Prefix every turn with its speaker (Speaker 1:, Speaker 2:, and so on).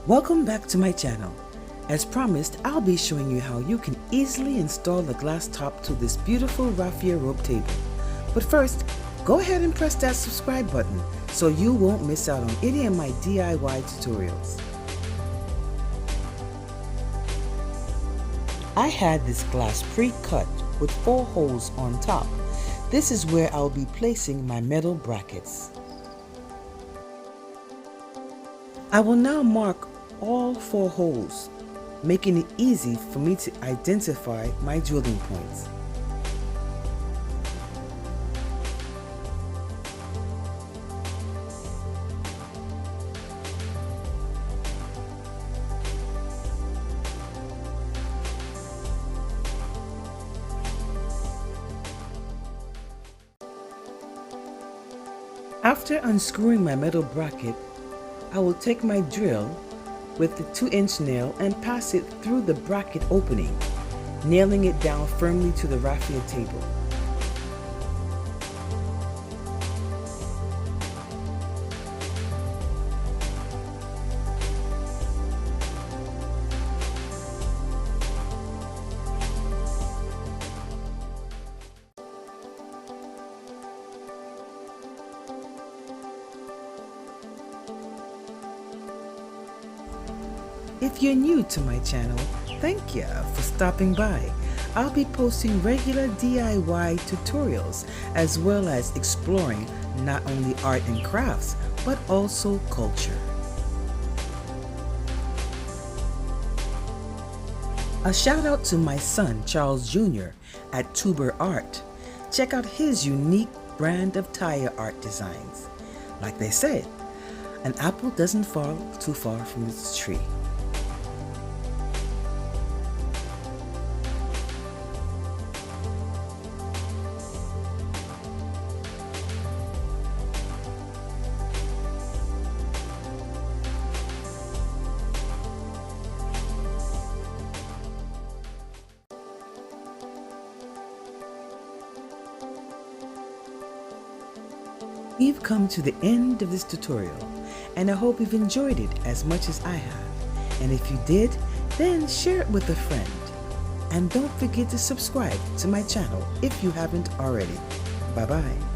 Speaker 1: Welcome back to my channel. As promised, I'll be showing you how you can easily install the glass top to this beautiful raffia rope table. But first, go ahead and press that subscribe button so you won't miss out on any of my DIY tutorials. I had this glass pre-cut with 4 holes on top. This is where I'll be placing my metal brackets. I will now mark all 4 holes, making it easy for me to identify my drilling points. After unscrewing my metal bracket, I will take my drill with the 2-inch nail and pass it through the bracket opening, nailing it down firmly to the raffia table. If you're new to my channel, thank you for stopping by. I'll be posting regular DIY tutorials as well as exploring not only art and crafts, but also culture. A shout out to my son Charles Jr. at Tuber Art. Check out his unique brand of tire art designs. Like they said, an apple doesn't fall too far from its tree. We've come to the end of this tutorial, and I hope you've enjoyed it as much as I have. And if you did, then share it with a friend. And don't forget to subscribe to my channel if you haven't already. Bye-bye.